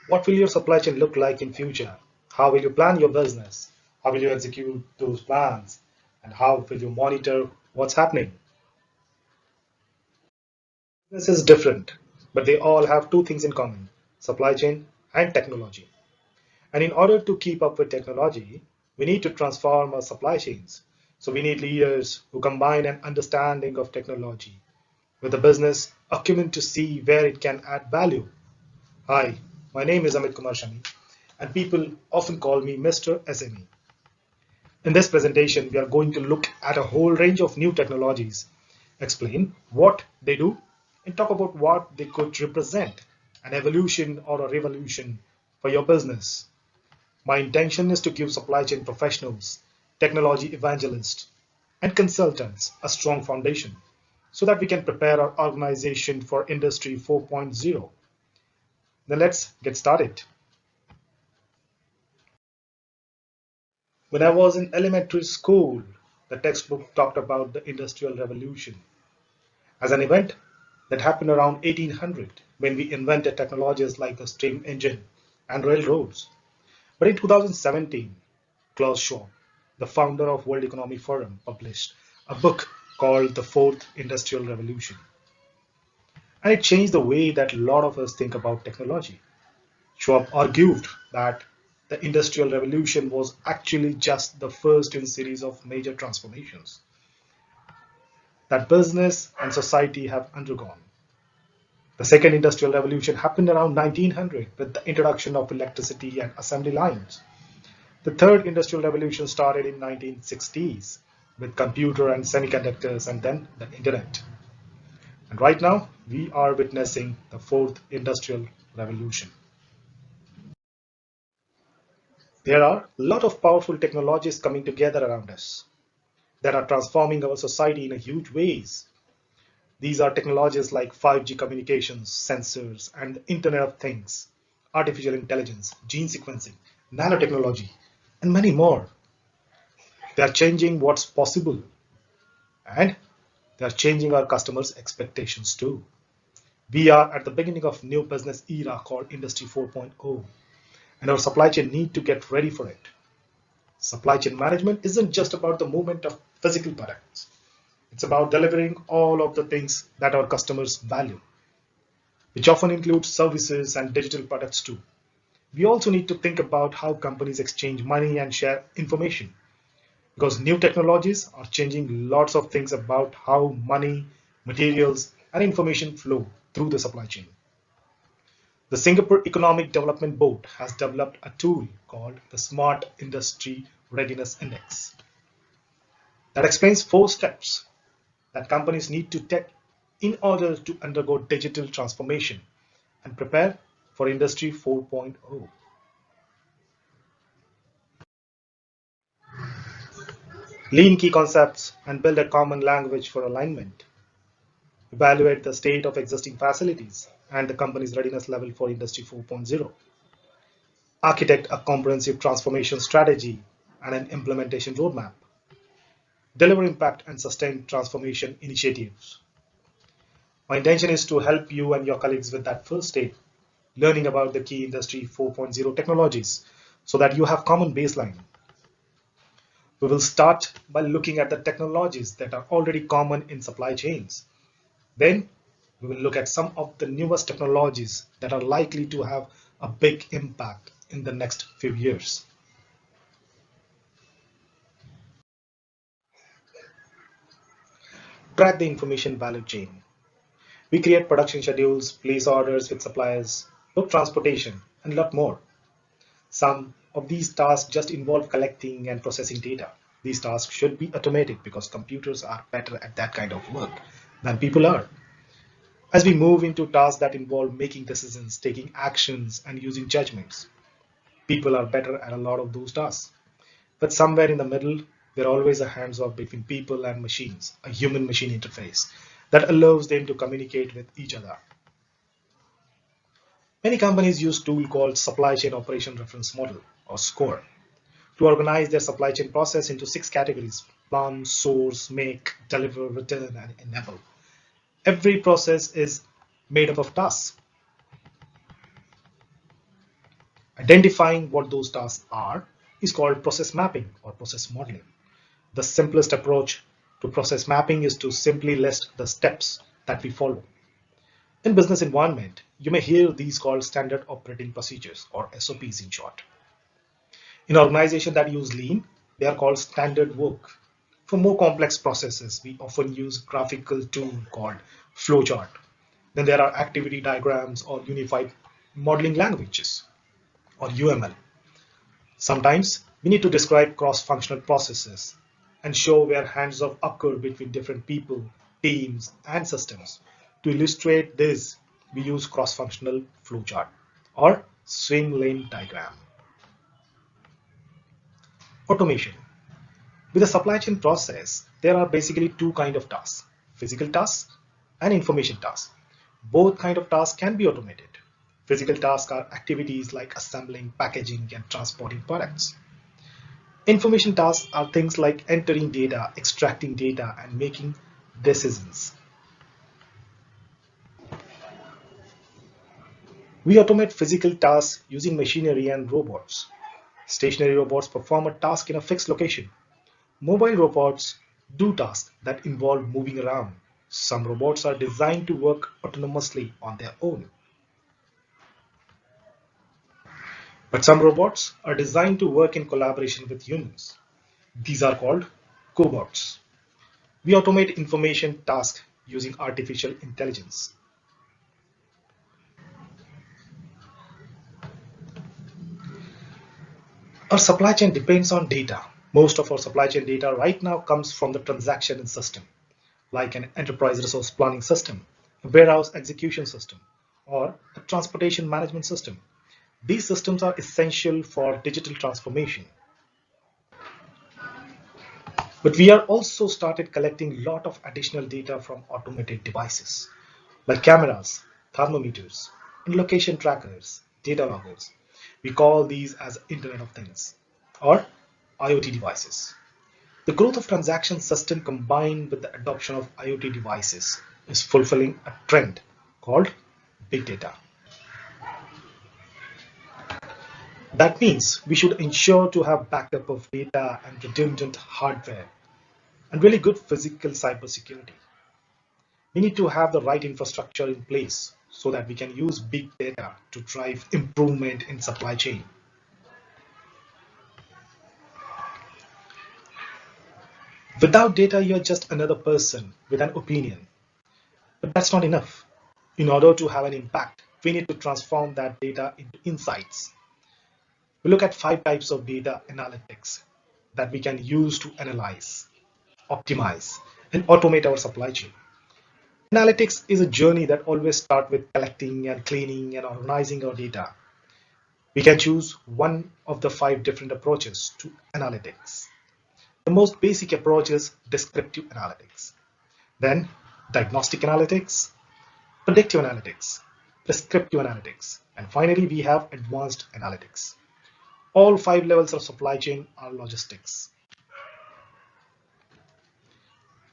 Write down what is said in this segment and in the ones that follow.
What will your supply chain look like in future? How will you plan your business? How will you execute those plans? And how will you monitor what's happening? This is different, but they all have two things in common: supply chain and technology. And in order to keep up with technology, we need to transform our supply chains. So we need leaders who combine an understanding of technology with a business acumen to see where it can add value. Hi, my name is Amit Kumar Shami, and people often call me Mr. SME. In this presentation, we are going to look at a whole range of new technologies, explain what they do, and talk about what they could represent: an evolution or a revolution for your business. My intention is to give supply chain professionals, technology evangelists, and consultants a strong foundation so that we can prepare our organization for Industry 4.0. Then let's get started. When I was in elementary school, the textbook talked about the Industrial Revolution as an event that happened around 1800 when we invented technologies like the steam engine and railroads. But in 2017, Klaus Schwab, the founder of World Economic Forum, published a book called The Fourth Industrial Revolution. And it changed the way that a lot of us think about technology. Schwab argued that the Industrial Revolution was actually just the first in a series of major transformations that business and society have undergone. The second industrial revolution happened around 1900 with the introduction of electricity and assembly lines. The third industrial revolution started in 1960s with computer and semiconductors and then the internet. And right now we are witnessing the fourth industrial revolution. There are a lot of powerful technologies coming together around us that are transforming our society in a huge ways. These are technologies like 5G communications, sensors, and the Internet of Things, artificial intelligence, gene sequencing, nanotechnology, and many more. They are changing what's possible, and they are changing our customers' expectations too. We are at the beginning of new business era called Industry 4.0, and our supply chain need to get ready for it. Supply chain management isn't just about the movement of physical products. It's about delivering all of the things that our customers value, which often includes services and digital products too. We also need to think about how companies exchange money and share information because new technologies are changing lots of things about how money, materials, and information flow through the supply chain. The Singapore Economic Development Board has developed a tool called the Smart Industry Readiness Index that explains 4 steps that companies need to take in order to undergo digital transformation and prepare for Industry 4.0. Lean key concepts and build a common language for alignment. Evaluate the state of existing facilities and the company's readiness level for Industry 4.0. Architect a comprehensive transformation strategy and an implementation roadmap. Deliver impact and sustain transformation initiatives. My intention is to help you and your colleagues with that first step, learning about the key Industry 4.0 technologies so that you have common baseline. We will start by looking at the technologies that are already common in supply chains. Then we will look at some of the newest technologies that are likely to have a big impact in the next few years. Track the information value chain. We create production schedules, place orders with suppliers, book transportation, and a lot more. Some of these tasks just involve collecting and processing data. These tasks should be automated because computers are better at that kind of work than people are. As we move into tasks that involve making decisions, taking actions, and using judgments, people are better at a lot of those tasks. But somewhere in the middle, there always a hands-off between people and machines, a human-machine interface that allows them to communicate with each other. Many companies use a tool called Supply Chain Operation Reference Model, or SCORE, to organize their supply chain process into 6 categories: plan, source, make, deliver, return, and enable. Every process is made up of tasks. Identifying what those tasks are is called process mapping or process modeling. The simplest approach to process mapping is to simply list the steps that we follow. In business environment, you may hear these called standard operating procedures or SOPs in short. In organizations that use lean, they are called standard work. For more complex processes, we often use graphical tool called flowchart. Then there are activity diagrams or unified modeling languages or UML. Sometimes we need to describe cross-functional processes and show where hands-off occur between different people, teams, and systems. To illustrate this, we use cross-functional flowchart or swim lane diagram. Automation. With the supply chain process, there are basically two kinds of tasks, physical tasks and information tasks. Both kinds of tasks can be automated. Physical tasks are activities like assembling, packaging, and transporting products. Information tasks are things like entering data, extracting data, and making decisions. We automate physical tasks using machinery and robots. Stationary robots perform a task in a fixed location. Mobile robots do tasks that involve moving around. Some robots are designed to work autonomously on their own. But some robots are designed to work in collaboration with humans. These are called cobots. We automate information tasks using artificial intelligence. Our supply chain depends on data. Most of our supply chain data right now comes from the transaction system, like an enterprise resource planning system, a warehouse execution system, or a transportation management system. These systems are essential for digital transformation. But we are also started collecting a lot of additional data from automated devices, like cameras, thermometers, and location trackers, data loggers. We call these as Internet of Things, or IoT devices. The growth of transaction system combined with the adoption of IoT devices is fulfilling a trend called big data. That means we should ensure to have backup of data and redundant hardware and really good physical cybersecurity. We need to have the right infrastructure in place so that we can use big data to drive improvement in supply chain. Without data, you're just another person with an opinion. But that's not enough. In order to have an impact, we need to transform that data into insights. We look at 5 types of data analytics that we can use to analyze, optimize, and automate our supply chain. Analytics is a journey that always starts with collecting and cleaning and organizing our data. We can choose one of the 5 different approaches to analytics. The most basic approach is descriptive analytics, then diagnostic analytics, predictive analytics, prescriptive analytics, and finally we have advanced analytics. All 5 levels of supply chain are logistics,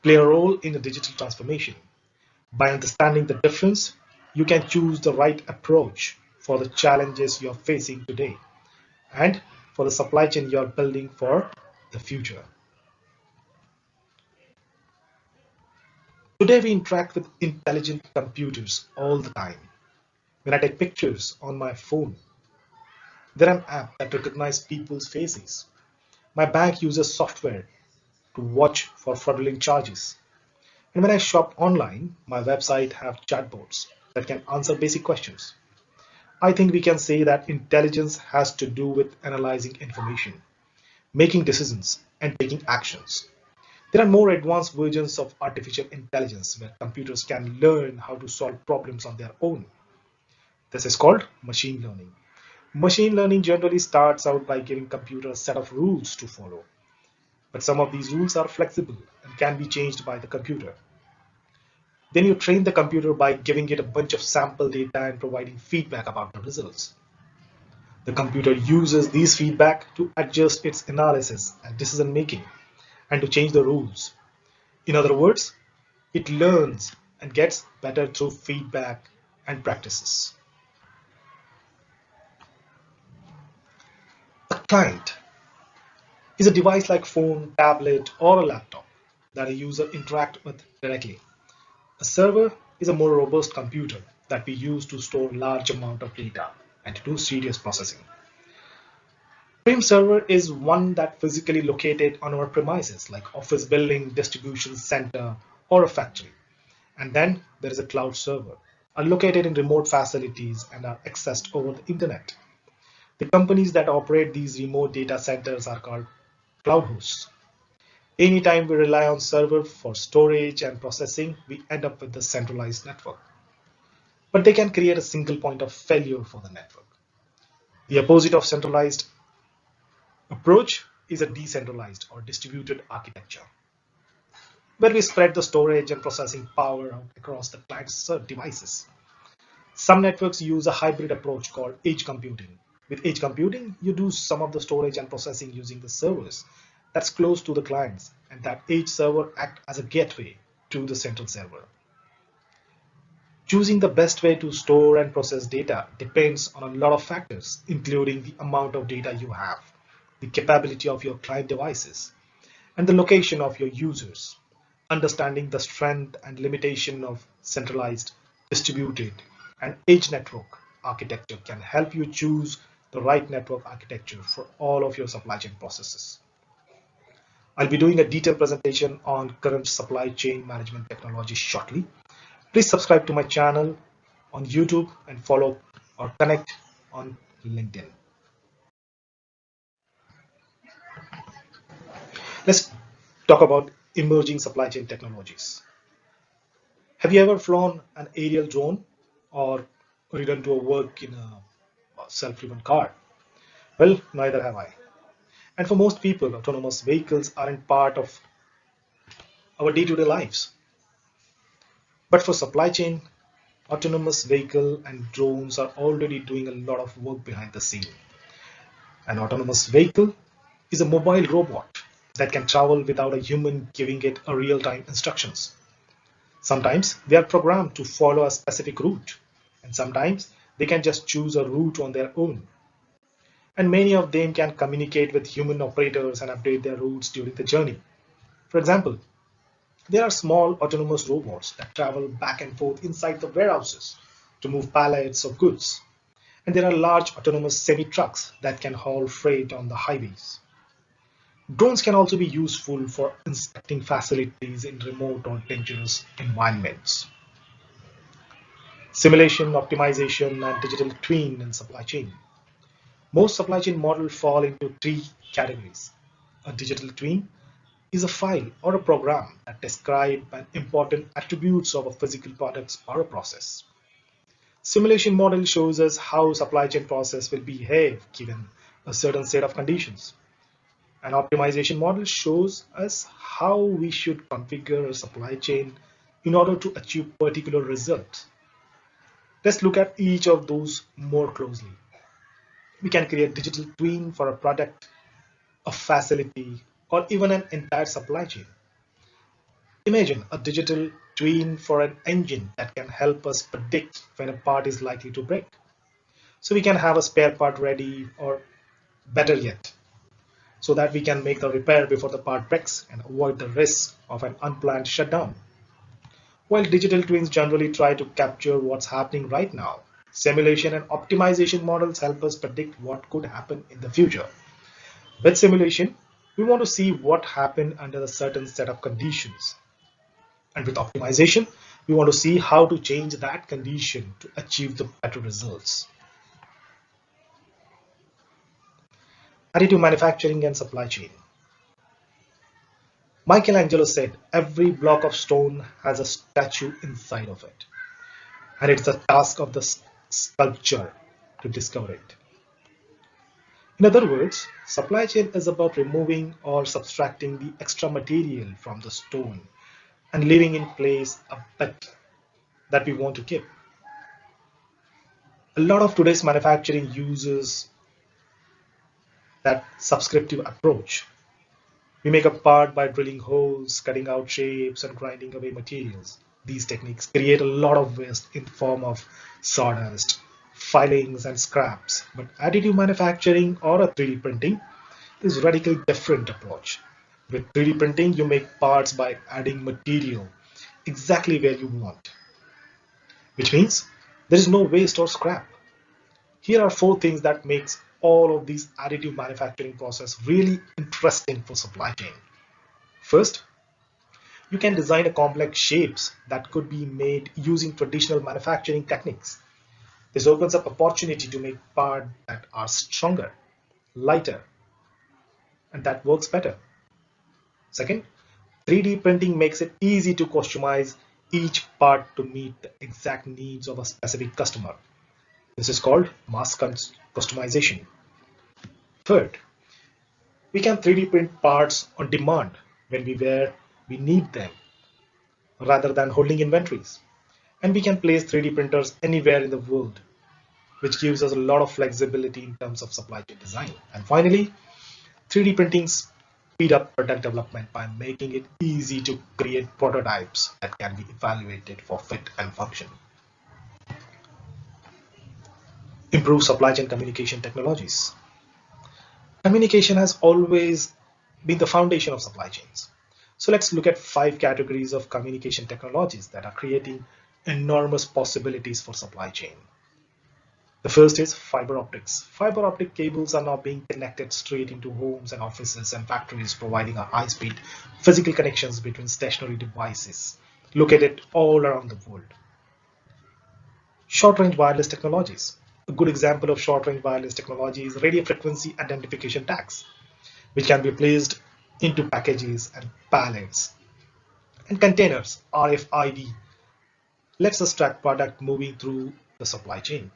play a role in the digital transformation. By understanding the difference, you can choose the right approach for the challenges you're facing today and for the supply chain you're building for the future. Today we interact with intelligent computers all the time. When I take pictures on my phone, there are an app that recognizes people's faces. My bank uses software to watch for fraudulent charges. And when I shop online, my website have chatbots that can answer basic questions. I think we can say that intelligence has to do with analyzing information, making decisions, and taking actions. There are more advanced versions of artificial intelligence where computers can learn how to solve problems on their own. This is called machine learning. Machine learning generally starts out by giving computers a set of rules to follow, but some of these rules are flexible and can be changed by the computer. Then you train the computer by giving it a bunch of sample data and providing feedback about the results. The computer uses these feedback to adjust its analysis and decision making and to change the rules. In other words, it learns and gets better through feedback and practices. client is a device like phone, tablet, or a laptop that a user interacts with directly. A server is a more robust computer that we use to store large amount of data and to do serious processing. Frame server is one that physically located on our premises like office building, distribution center, or a factory. And then there is a cloud server, are located in remote facilities and are accessed over the internet. The companies that operate these remote data centers are called cloud hosts. Anytime we rely on server for storage and processing, we end up with the centralized network. But they can create a single point of failure for the network. The opposite of centralized approach is a decentralized or distributed architecture, where we spread the storage and processing power out across the client's devices. Some networks use a hybrid approach called edge computing. With edge computing, you do some of the storage and processing using the servers that's close to the clients, and that edge server act as a gateway to the central server. Choosing the best way to store and process data depends on a lot of factors, including the amount of data you have, the capability of your client devices, and the location of your users. Understanding the strength and limitation of centralized, distributed, and edge network architecture can help you choose the right network architecture for all of your supply chain processes. I'll be doing a detailed presentation on current supply chain management technology shortly. Please subscribe to my channel on YouTube and follow or connect on LinkedIn. Let's talk about emerging supply chain technologies. Have you ever flown an aerial drone or ridden to a work in a self-driven car? Well, neither have I. And for most people, autonomous vehicles aren't part of our day-to-day lives. But for supply chain, autonomous vehicle and drones are already doing a lot of work behind the scene. An autonomous vehicle is a mobile robot that can travel without a human giving it a real-time instructions. Sometimes they are programmed to follow a specific route, and sometimes they can just choose a route on their own. And many of them can communicate with human operators and update their routes during the journey. For example, there are small autonomous robots that travel back and forth inside the warehouses to move pallets of goods. And there are large autonomous semi-trucks that can haul freight on the highways. Drones can also be useful for inspecting facilities in remote or dangerous environments. Simulation, optimization, and digital twin in supply chain. Most supply chain models fall into three categories. A digital twin is a file or a program that describes important attributes of a physical product or a process. Simulation model shows us how supply chain process will behave given a certain set of conditions. An optimization model shows us how we should configure a supply chain in order to achieve particular results. Let's look at each of those more closely. We can create digital twin for a product, a facility, or even an entire supply chain. Imagine a digital twin for an engine that can help us predict when a part is likely to break. So we can have a spare part ready, or better yet, so that we can make the repair before the part breaks and avoid the risk of an unplanned shutdown. While digital twins generally try to capture what's happening right now, simulation and optimization models help us predict what could happen in the future. With simulation, we want to see what happened under a certain set of conditions. And with optimization, we want to see how to change that condition to achieve the better results. Additive manufacturing and supply chain. Michelangelo said every block of stone has a statue inside of it, and it's the task of the sculptor to discover it. In other words, supply chain is about removing or subtracting the extra material from the stone and leaving in place a bit that we want to keep. A lot of today's manufacturing uses that subscriptive approach. We make a part by drilling holes, cutting out shapes, and grinding away materials. These techniques create a lot of waste in the form of sawdust, filings, and scraps. But additive manufacturing or a 3D printing is a radically different approach. With 3D printing, you make parts by adding material exactly where you want, which means there is no waste or scrap. Here are four things that makes all of these additive manufacturing process really interesting for supply chain. First, you can design a complex shapes that could be made using traditional manufacturing techniques. This opens up opportunity to make parts that are stronger, lighter, and that works better. Second, 3D printing makes it easy to customize each part to meet the exact needs of a specific customer. This is called mass customization. Third, we can 3D print parts on demand when we need them rather than holding inventories. And we can place 3D printers anywhere in the world, which gives us a lot of flexibility in terms of supply chain design. And finally, 3D printing speed up product development by making it easy to create prototypes that can be evaluated for fit and function. Improve supply chain communication technologies. Communication has always been the foundation of supply chains. So let's look at 5 categories of communication technologies that are creating enormous possibilities for supply chain. The first is fiber optics. Fiber optic cables are now being connected straight into homes and offices and factories, providing a high-speed physical connections between stationary devices located all around the world. Short-range wireless technologies. A good example of short-range wireless technology is radio frequency identification tags, which can be placed into packages and pallets and containers. RFID lets us track product moving through the supply chain.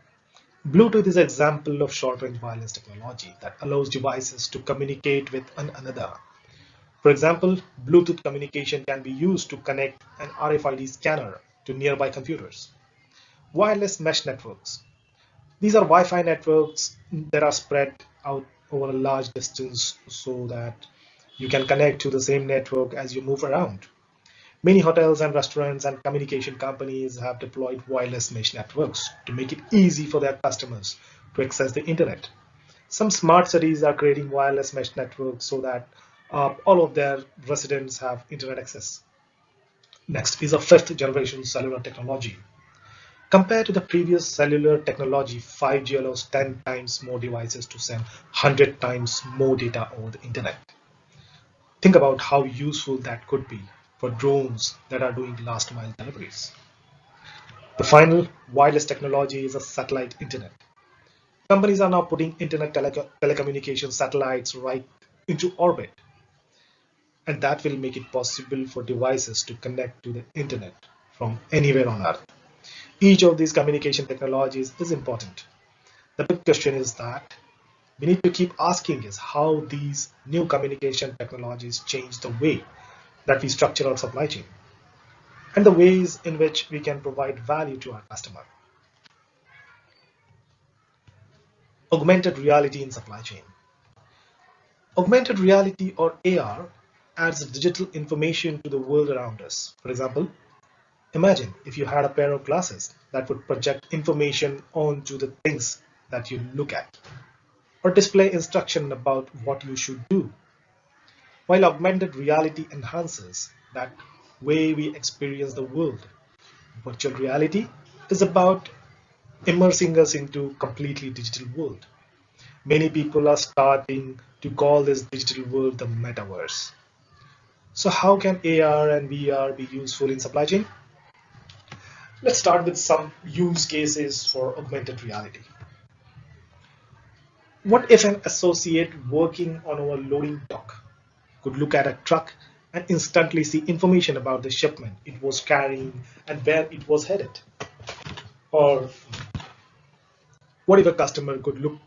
Bluetooth is an example of short-range wireless technology that allows devices to communicate with one another. For example, Bluetooth communication can be used to connect an RFID scanner to nearby computers. Wireless mesh networks. These are Wi-Fi networks that are spread out over a large distance so that you can connect to the same network as you move around. Many hotels and restaurants and communication companies have deployed wireless mesh networks to make it easy for their customers to access the internet. Some smart cities are creating wireless mesh networks so that all of their residents have internet access. Next is a fifth generation cellular technology. Compared to the previous cellular technology, 5G allows 10 times more devices to send 100 times more data over the internet. Think about how useful that could be for drones that are doing last mile deliveries. The final wireless technology is a satellite internet. Companies are now putting internet telecommunication satellites right into orbit, and that will make it possible for devices to connect to the internet from anywhere on Earth. Each of these communication technologies is important. The big question is that we need to keep asking is how these new communication technologies change the way that we structure our supply chain and the ways in which we can provide value to our customer. Augmented reality in supply chain. Augmented reality or AR adds digital information to the world around us. For example, imagine if you had a pair of glasses that would project information onto the things that you look at or display instruction about what you should do. While augmented reality enhances that way we experience the world, virtual reality is about immersing us into completely digital world. Many people are starting to call this digital world the metaverse. So how can AR and VR be useful in supply chain? Let's start with some use cases for augmented reality. What if an associate working on our loading dock could look at a truck and instantly see information about the shipment it was carrying and where it was headed? Or what if a customer could look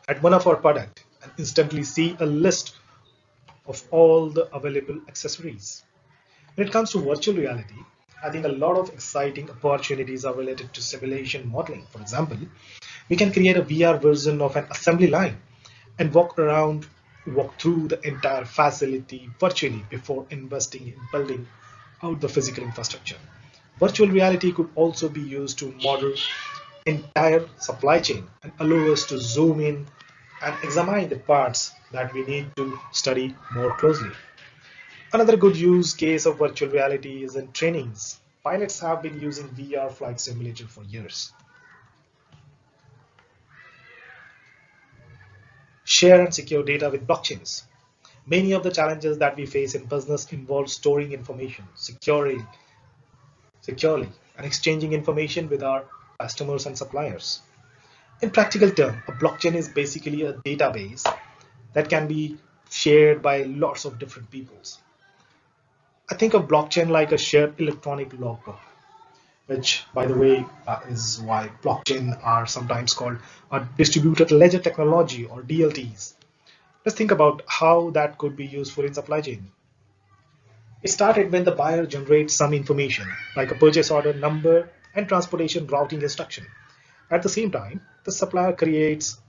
at one of our products and instantly see a list of all the available accessories? When it comes to virtual reality, I think a lot of exciting opportunities are related to simulation modeling. For example, we can create a VR version of an assembly line and walk through the entire facility virtually before investing in building out the physical infrastructure. Virtual reality could also be used to model entire supply chain and allow us to zoom in and examine the parts that we need to study more closely. Another good use case of virtual reality is in trainings. Pilots have been using VR flight simulator for years. Share and secure data with blockchains. Many of the challenges that we face in business involve storing information securely and exchanging information with our customers and suppliers. In practical terms, a blockchain is basically a database that can be shared by lots of different peoples. I think of blockchain like a shared electronic logbook, which, by the way, is why blockchain are sometimes called a distributed ledger technology or DLTs. Let's think about how that could be useful in supply chain. It started when the buyer generates some information, like a purchase order number and transportation routing instruction. At the same time, the supplier creates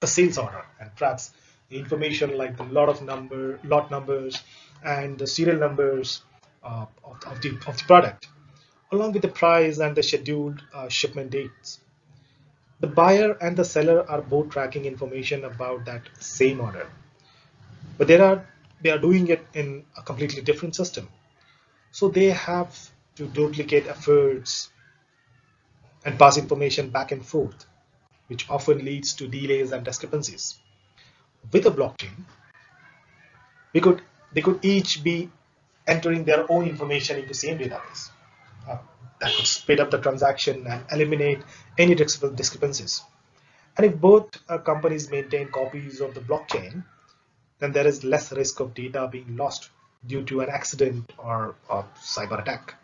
a sales order and tracks the information like the lot numbers, and the serial numbers of the product, along with the price and the scheduled shipment dates. The buyer and the seller are both tracking information about that same order, but they are doing it in a completely different system. So they have to duplicate efforts and pass information back and forth, which often leads to delays and discrepancies. With a blockchain, we could they could each be entering their own information into same database. Uh, that could speed up the transaction and eliminate any discrepancies. And if both companies maintain copies of the blockchain, then there is less risk of data being lost due to an accident or a cyber attack.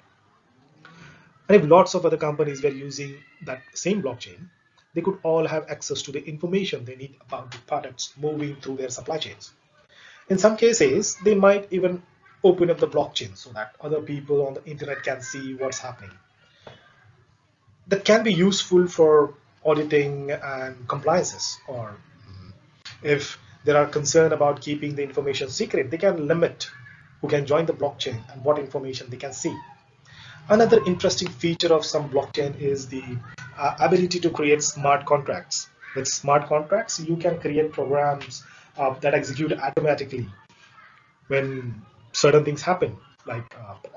And if lots of other companies were using that same blockchain, they could all have access to the information they need about the products moving through their supply chains. In some cases, they might even open up the blockchain so that other people on the internet can see what's happening. That can be useful for auditing and compliances, or if there are concern about keeping the information secret, they can limit who can join the blockchain and what information they can see. Another interesting feature of some blockchain is the ability to create smart contracts. With smart contracts, you can create programs that execute automatically when certain things happen, like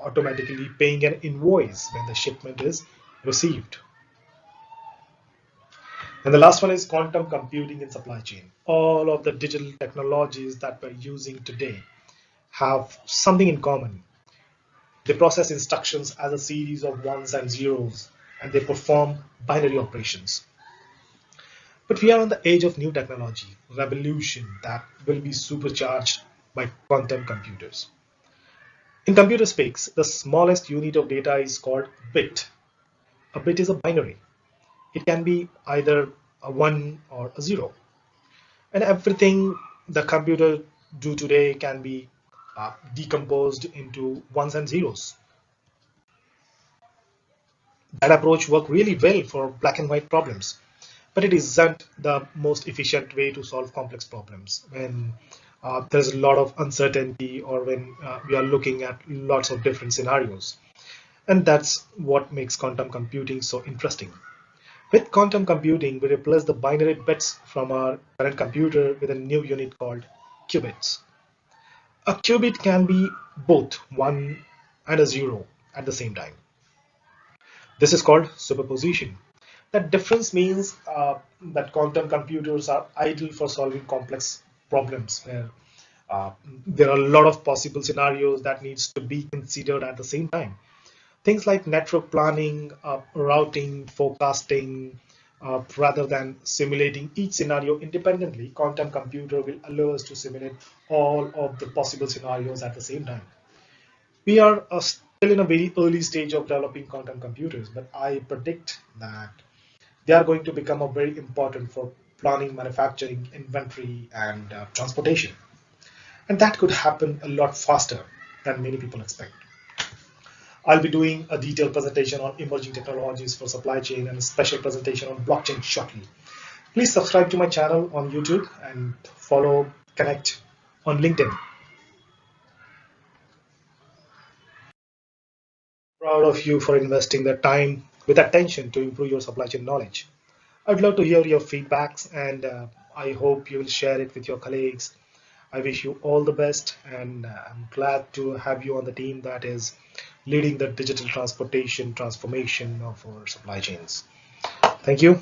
automatically paying an invoice when the shipment is received. And the last one is quantum computing in supply chain. All of the digital technologies that we're using today have something in common. They process instructions as a series of ones and zeros, and they perform binary operations. But we are on the edge of new technology, revolution that will be supercharged by quantum computers. In computer speaks, the smallest unit of data is called bit. A bit is a binary. It can be either a 1 or a 0. And everything the computer do today can be decomposed into ones and zeros. That approach worked really well for black and white problems, but it isn't the most efficient way to solve complex problems when there's a lot of uncertainty, or when we are looking at lots of different scenarios. And that's what makes quantum computing so interesting. With quantum computing, we replace the binary bits from our current computer with a new unit called qubits. A qubit can be both 1 and a 0 at the same time. This is called superposition. That difference means that quantum computers are ideal for solving complex problems where uh, there are a lot of possible scenarios that needs to be considered at the same time. Things like network planning, routing, forecasting, rather than simulating each scenario independently, quantum computer will allow us to simulate all of the possible scenarios at the same time. We are still in a very early stage of developing quantum computers, but I predict that they are going to become a very important for planning, manufacturing, inventory, and transportation. And that could happen a lot faster than many people expect. I'll be doing a detailed presentation on emerging technologies for supply chain and a special presentation on blockchain shortly. Please subscribe to my channel on YouTube and follow Connect on LinkedIn. Proud of you for investing the time with attention to improve your supply chain knowledge. I'd love to hear your feedbacks, and I hope you will share it with your colleagues. I wish you all the best, and I'm glad to have you on the team that is leading the digital transportation transformation of our supply chains. Thank you.